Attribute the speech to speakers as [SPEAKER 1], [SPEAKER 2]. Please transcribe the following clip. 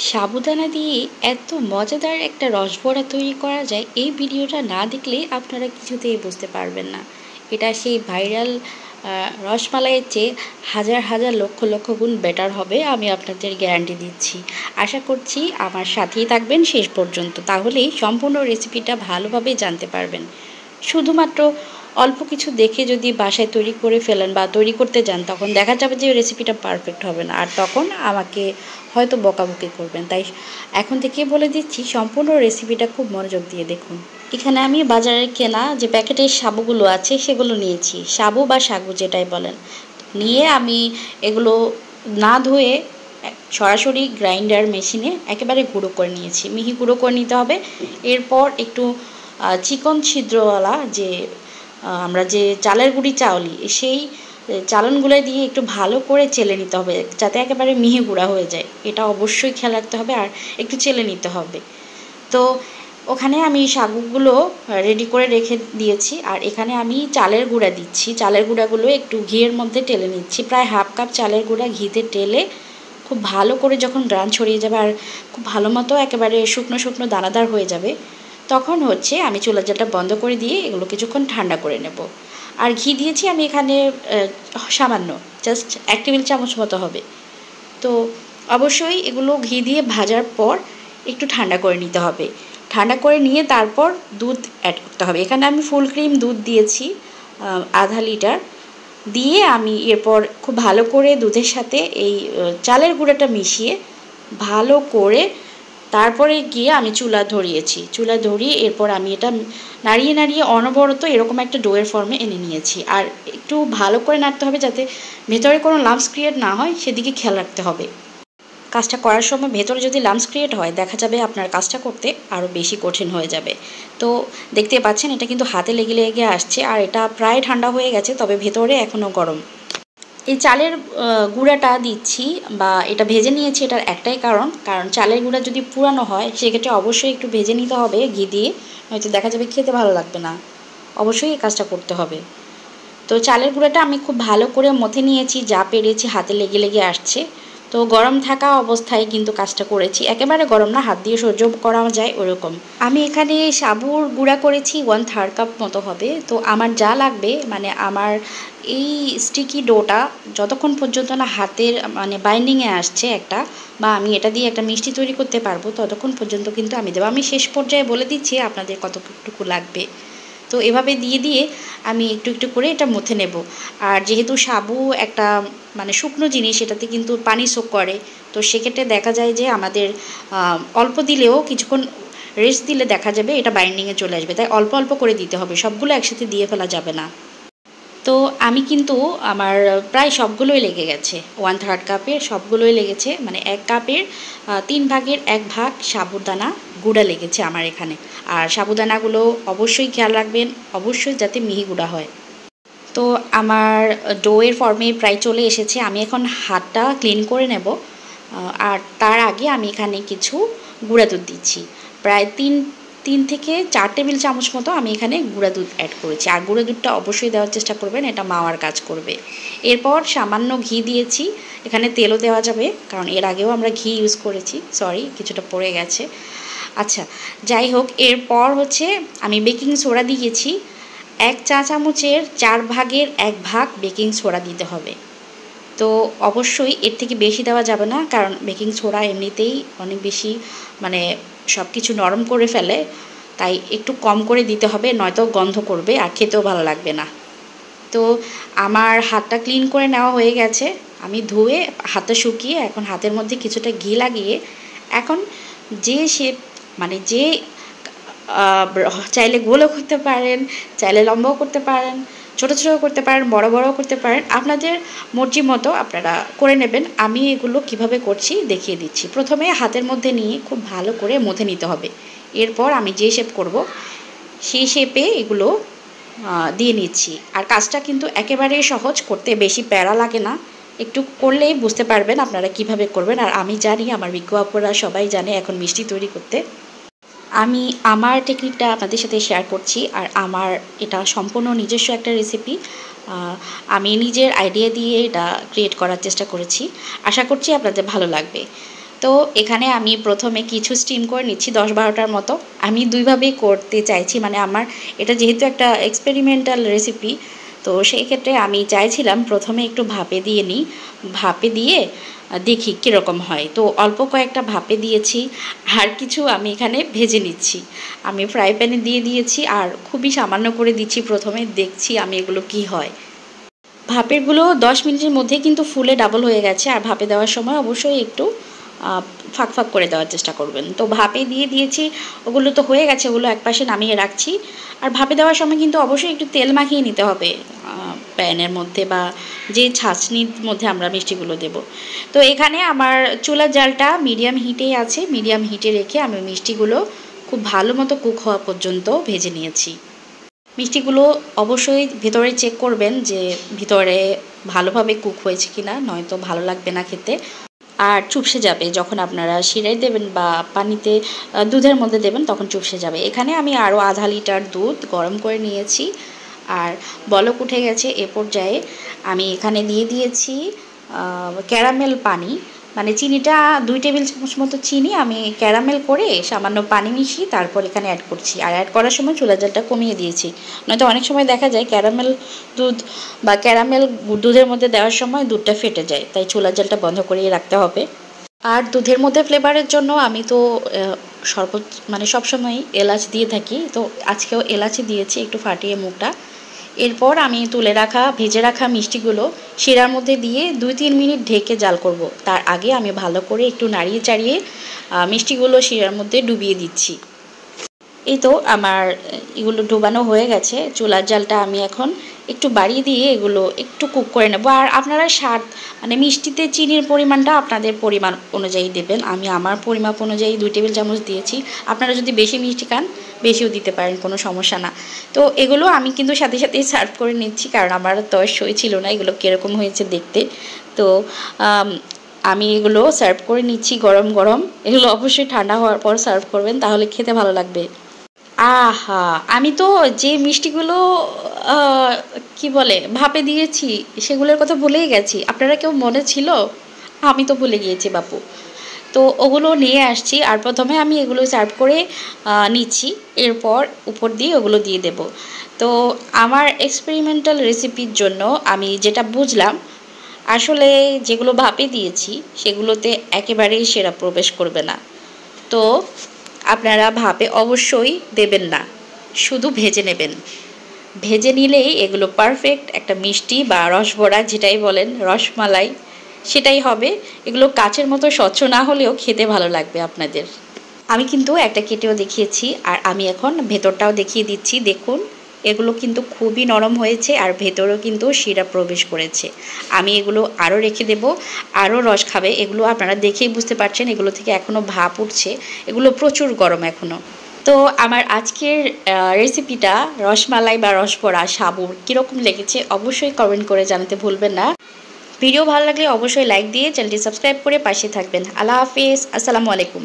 [SPEAKER 1] সাবুদানা দিয়ে এত মজাদার একটা রসবড়া তৈরি করা যায়, এই ভিডিওটা না দেখলে আপনারা কিছুতেই বুঝতে পারবেন না। এটা সেই ভাইরাল রসমালাইয়ের চেয়ে হাজার হাজার লক্ষ লক্ষ গুণ বেটার হবে, আমি আপনাদের গ্যারান্টি দিচ্ছি। আশা করছি আমার সাথেই থাকবেন শেষ পর্যন্ত, তাহলেই সম্পূর্ণ রেসিপিটা ভালোভাবে জানতে পারবেন। শুধুমাত্র অল্প কিছু দেখে যদি বাসায় তৈরি করে ফেলেন বা তৈরি করতে যান, তখন দেখা যাবে যে রেসিপিটা পারফেক্ট হবে না, আর তখন আমাকে হয়তো বকাবকি করবেন। তাই এখন থেকে বলে দিচ্ছি, সম্পূর্ণ রেসিপিটা খুব মনোযোগ দিয়ে দেখুন। এখানে আমি বাজারে কেনা যে প্যাকেটের সাবুগুলো আছে সেগুলো নিয়েছি, সাবু বা সাগু যেটাই বলেন। নিয়ে আমি এগুলো না ধুয়ে সরাসরি গ্রাইন্ডার মেশিনে একেবারে গুঁড়ো করে নিয়েছি, মিহি গুঁড়ো করে নিতে হবে। এরপর একটু চিকন ছিদ্রওয়ালা যে আমরা যে চালের গুঁড়ি চাউলি, সেই চালনগুলো দিয়ে একটু ভালো করে চেলে নিতে হবে, যাতে একেবারে মিহি গুঁড়া হয়ে যায়। এটা অবশ্যই খেয়াল রাখতে হবে, আর একটু চেলে নিতে হবে। তো ওখানে আমি সাগুগুলো রেডি করে রেখে দিয়েছি, আর এখানে আমি চালের গুঁড়া দিচ্ছি। চালের গুঁড়াগুলো একটু ঘিয়ের মধ্যে টেলে নিচ্ছি, প্রায় হাফ কাপ চালের গুঁড়া ঘিতে টেলে খুব ভালো করে যখন গ্রান ছড়িয়ে যাবে আর খুব ভালো মতো একেবারে শুকনো শুকনো দানাদার হয়ে যাবে, তখন হচ্ছে আমি চুলার জালটা বন্ধ করে দিয়ে এগুলো কিছুক্ষণ ঠান্ডা করে নেব। আর ঘি দিয়েছি আমি এখানে সামান্য, জাস্ট 1 টেবিল চামচ মতো হবে। তো অবশ্যই এগুলো ঘি দিয়ে ভাজার পর একটু ঠান্ডা করে নিতে হবে। ঠান্ডা করে নিয়ে তারপর দুধ অ্যাড করতে হবে। এখানে আমি ফুল ক্রিম দুধ দিয়েছি আধা লিটার, দিয়ে আমি এরপর খুব ভালো করে দুধের সাথে এই চালের গুঁড়াটা মিশিয়ে ভালো করে তারপরে গিয়ে আমি চুলা ধরিয়ে এরপর আমি এটা নাড়িয়ে নাড়িয়ে অনবরত এরকম একটা ডোয়ের ফর্মে এনে নিয়েছি। আর একটু ভালো করে নাড়তে হবে যাতে ভেতরে কোনো লাম্পস ক্রিয়েট না হয়, সেদিকে খেয়াল রাখতে হবে। কাজটা করার সময় ভেতরে যদি লাম্পস ক্রিয়েট হয়, দেখা যাবে আপনার কাজটা করতে আরও বেশি কঠিন হয়ে যাবে। তো দেখতে পাচ্ছেন এটা কিন্তু হাতে লেগে লেগে আসছে, আর এটা প্রায় ঠান্ডা হয়ে গেছে, তবে ভেতরে এখনও গরম। এই চালের গুঁড়াটা দিচ্ছি বা এটা ভেজে নিয়েছি, এটার একটাই কারণ চালের গুঁড়া যদি পুরানো হয় সেক্ষেত্রে অবশ্যই একটু ভেজে নিতে হবে ঘি দিয়ে, হয়তো দেখা যাবে খেতে ভালো লাগবে না। অবশ্যই এই কাজটা করতে হবে। তো চালের গুঁড়াটা আমি খুব ভালো করে মথে নিয়েছি, যা পেরেছি হাতে লেগে লেগে আসছে। তো গরম থাকা অবস্থায় কিন্তু কাজটা করেছি, একেবারে গরম না, হাত দিয়ে সহ্য করা যায় ওরকম। আমি এখানে সাবুর গুঁড়া করেছি 1/3 কাপ মতো হবে। তো আমার যা লাগবে, মানে আমার এই স্টিকি ডোটা যতক্ষণ পর্যন্ত না হাতের মানে বাইন্ডিংয়ে আসছে একটা, বা আমি এটা দিয়ে একটা মিষ্টি তৈরি করতে পারবো, ততক্ষণ পর্যন্ত কিন্তু আমি দেবো। আমি শেষ পর্যায়ে বলে দিচ্ছি আপনাদের কতটুকু লাগবে। তো এভাবে দিয়ে দিয়ে আমি একটু একটু করে এটা মথে নেব। আর যেহেতু সাবু একটা মানে শুকনো জিনিস, এটাতে কিন্তু পানি সোক করে, তো সেক্ষেত্রে দেখা যায় যে আমাদের অল্প দিলেও কিছুক্ষণ রেস্ট দিলে দেখা যাবে এটা বাইন্ডিংয়ে চলে আসবে। তাই অল্প অল্প করে দিতে হবে, সবগুলো একসাথে দিয়ে ফেলা যাবে না। তো আমি কিন্তু আমার প্রায় সবগুলোই লেগে গেছে, 1/3 কাপের সবগুলোই লেগেছে, মানে 1 কাপের 3 ভাগের 1 ভাগ সাবুদানা গুঁড়া লেগেছে আমার এখানে। আর সাবুদানাগুলো অবশ্যই খেয়াল রাখবেন, অবশ্যই যাতে মিহি গুঁড়া হয়। তো আমার ডোয়ের ফর্মে প্রায় চলে এসেছে, আমি এখন হাতটা ক্লিন করে নেব। আর তার আগে আমি এখানে কিছু গুঁড়া দুধ দিচ্ছি, প্রায় 3 থেকে 4 টেবিল চামচ মতো আমি এখানে গুঁড়া দুধ অ্যাড করেছি। আর গুঁড়া দুধটা অবশ্যই দেওয়ার চেষ্টা করবেন, এটা মাওয়ার কাজ করবে। এরপর সামান্য ঘি দিয়েছি, এখানে তেলও দেওয়া যাবে, কারণ এর আগেও আমরা ঘি ইউজ করেছি। সরি, কিছুটা পড়ে গেছে। আচ্ছা, যাই হোক, এরপর হচ্ছে আমি বেকিং সোডা দিয়েছি। 1 চা চামচের 4 ভাগের 1 ভাগ বেকিং সোডা দিতে হবে। তো অবশ্যই এর থেকে বেশি দেওয়া যাবে না, কারণ বেকিং সোডা এমনিতেই অনেক বেশি মানে সব কিছু নরম করে ফেলে, তাই একটু কম করে দিতে হবে, নয়তো গন্ধ করবে আর খেতেও ভালো লাগবে না। তো আমার হাতটা ক্লিন করে নেওয়া হয়ে গেছে, আমি ধুয়ে হাতটা শুকিয়ে এখন হাতের মধ্যে কিছুটা ঘি লাগিয়ে এখন যে শেপ মানে যে চাইলে গোলও করতে পারেন, চাইলে লম্বাও করতে পারেন, ছোটো ছোটো করতে পারেন, বড় বড়ও করতে পারেন, আপনাদের মর্জি মতো আপনারা করে নেবেন। আমি এগুলো কিভাবে করছি দেখিয়ে দিচ্ছি। প্রথমে হাতের মধ্যে নিয়ে খুব ভালো করে মথে নিতে হবে। এরপর আমি যে শেপ করব সেই শেপে এগুলো দিয়ে নিচ্ছি। আর কাজটা কিন্তু একেবারে সহজ, করতে বেশি প্যারা লাগে না, একটু করলেই বুঝতে পারবেন আপনারা কিভাবে করবেন। আর আমি জানি, আমার বিজ্ঞ আপুরা সবাই জানে এখন মিষ্টি তৈরি করতে। আমি আমার টেকনিকটা আপনাদের সাথে শেয়ার করছি, আর আমার এটা সম্পূর্ণ নিজস্ব একটা রেসিপি। আমি নিজের আইডিয়া দিয়ে এটা ক্রিয়েট করার চেষ্টা করেছি, আশা করছি আপনাদের ভালো লাগবে। তো এখানে আমি প্রথমে কিছু স্টিম করে নিচ্ছি 10-12টার মতো। আমি দুইভাবেই করতে চাইছি, মানে আমার এটা যেহেতু একটা এক্সপেরিমেন্টাল রেসিপি, তো সেই ক্ষেত্রে আমি চাইছিলাম প্রথমে একটু ভাপে দিয়ে নিই, ভাপে দিয়ে দেখি কীরকম হয়। তো অল্প কয়েকটা ভাপে দিয়েছি, আর কিছু আমি এখানে ভেজে নিচ্ছি। আমি ফ্রাই প্যানে দিয়ে দিয়েছি আর খুবই সামান্য করে দিচ্ছি প্রথমে, দেখছি আমি এগুলো কি হয়। ভাপেরগুলো 10 মিনিটের মধ্যে কিন্তু ফুলে ডাবল হয়ে গেছে। আর ভাপে দেওয়ার সময় অবশ্যই একটু ফাঁক ফাঁক করে দেওয়ার চেষ্টা করবেন। তো ভাপে দিয়ে দিয়েছি, ওগুলো তো হয়ে গেছে, ওগুলো একপাশে নামিয়ে রাখছি। আর ভাপে দেওয়ার সময় কিন্তু অবশ্যই একটু তেল মাখিয়ে নিতে হবে প্যানের মধ্যে বা যে ছাঁচনির মধ্যে আমরা মিষ্টিগুলো দেব। তো এখানে আমার চুলার জালটা মিডিয়াম হিটেই আছে, মিডিয়াম হিটে রেখে আমি মিষ্টিগুলো খুব ভালো মতো কুক হওয়া পর্যন্ত ভেজে নিয়েছি। মিষ্টিগুলো অবশ্যই ভেতরে চেক করবেন যে ভিতরে ভালোভাবে কুক হয়েছে কিনা, নয়তো ভালো লাগবে না খেতে, আর চুপসে যাবে যখন আপনারা শিরায় দেবেন বা পানিতে দুধের মধ্যে দেবেন, তখন চুপসে যাবে। এখানে আমি আরও আধা লিটার দুধ গরম করে নিয়েছি আর বলক উঠে গেছে। এ পর্যায়ে আমি এখানে দিয়ে দিয়েছি ক্যারামেল পানি, মানে চিনিটা 2 টেবিল চামচ মতো চিনি আমি ক্যারামেল করে সামান্য পানি মিশিয়ে তারপর এখানে অ্যাড করছি। আর অ্যাড করার সময় চুলার জালটা কমিয়ে দিয়েছি, নয়তো অনেক সময় দেখা যায় ক্যারামেল দুধ বা ক্যারামেল দুধের মধ্যে দেওয়ার সময় দুধটা ফেটে যায়, তাই চুলার জালটা বন্ধ করিয়ে রাখতে হবে। আর দুধের মধ্যে ফ্লেভারের জন্য আমি তো মানে সবসময়ই এলাচ দিয়ে থাকি, তো আজকেও এলাচি দিয়েছি একটু ফাটিয়ে মুখটা। এরপর আমি তুলে রাখা ভেজে রাখা মিষ্টিগুলো শিরার মধ্যে দিয়ে 2-3 মিনিট ঢেকে জাল করব। তার আগে আমি ভালো করে একটু নাড়িয়ে চাড়িয়ে মিষ্টিগুলো শিরার মধ্যে ডুবিয়ে দিচ্ছি। এই তো আমার এগুলো ডুবানো হয়ে গেছে। চুলার জালটা আমি এখন একটু বাড়িয়ে দিয়ে এগুলো একটু কুক করে নেব। আর আপনারা স্বাদ, মানে মিষ্টিতে চিনির পরিমাণটা আপনাদের পরিমাণ অনুযায়ী দেবেন। আমি আমার পরিমাপ অনুযায়ী 2 টেবিল চামচ দিয়েছি। আপনারা যদি বেশি মিষ্টি খান বেশিও দিতে পারেন, কোনো সমস্যা না। তো এগুলো আমি কিন্তু সাথে সাথেই সার্ভ করে নিচ্ছি, কারণ আমার তর সই ছিল না এগুলো কীরকম হয়েছে দেখতে। তো আমি এগুলো সার্ভ করে নিচ্ছি গরম গরম। এগুলো অবশ্যই ঠান্ডা হওয়ার পর সার্ভ করবেন, তাহলে খেতে ভালো লাগবে। আহা, আমি তো যে মিষ্টিগুলো কি বলে ভাপে দিয়েছি সেগুলোর কথা ভুলেই গেছি। আপনারা কেউ মনে ছিল? আমি তো ভুলে গিয়েছি বাপু। তো ওগুলো নিয়ে আসছি আর প্রথমে আমি এগুলো সার্ভ করে নিচ্ছি, এরপর উপর দিয়ে ওগুলো দিয়ে দেব। তো আমার এক্সপেরিমেন্টাল রেসিপির জন্য আমি যেটা বুঝলাম, আসলে যেগুলো ভাপে দিয়েছি সেগুলোতে একেবারেই সেরা প্রবেশ করবে না। তো আপনারা ভাপে অবশ্যই দেবেন না, শুধু ভেজে নেবেন। ভেজে নিলেই এগুলো পারফেক্ট একটা মিষ্টি বা রসবড়া যেটাই বলেন, রসমালাই, সেটাই হবে। এগুলো কাচের মতো স্বচ্ছ না হলেও খেতে ভালো লাগবে আপনাদের। আমি কিন্তু একটা কেটেও দেখিয়েছি আর আমি এখন ভেতরটাও দেখিয়ে দিচ্ছি। দেখুন, এগুলো কিন্তু খুবই নরম হয়েছে আর ভেতরেও কিন্তু শিরা প্রবেশ করেছে। আমি এগুলো আরও রেখে দেব, আরও রস খাবে। এগুলো আপনারা দেখেই বুঝতে পারছেন এগুলো থেকে এখনও ভাপ উঠছে, এগুলো প্রচুর গরম এখনও। তো আমার আজকের রেসিপিটা রসমালাই বা রসবড়া সাবুর কীরকম লেগেছে অবশ্যই কমেন্ট করে জানাতে ভুলবেন না। ভিডিও ভালো লাগলে অবশ্যই লাইক দিয়ে চ্যানেলটি সাবস্ক্রাইব করে পাশে থাকবেন। আল্লাহ হাফেজ, আসসালামু আলাইকুম।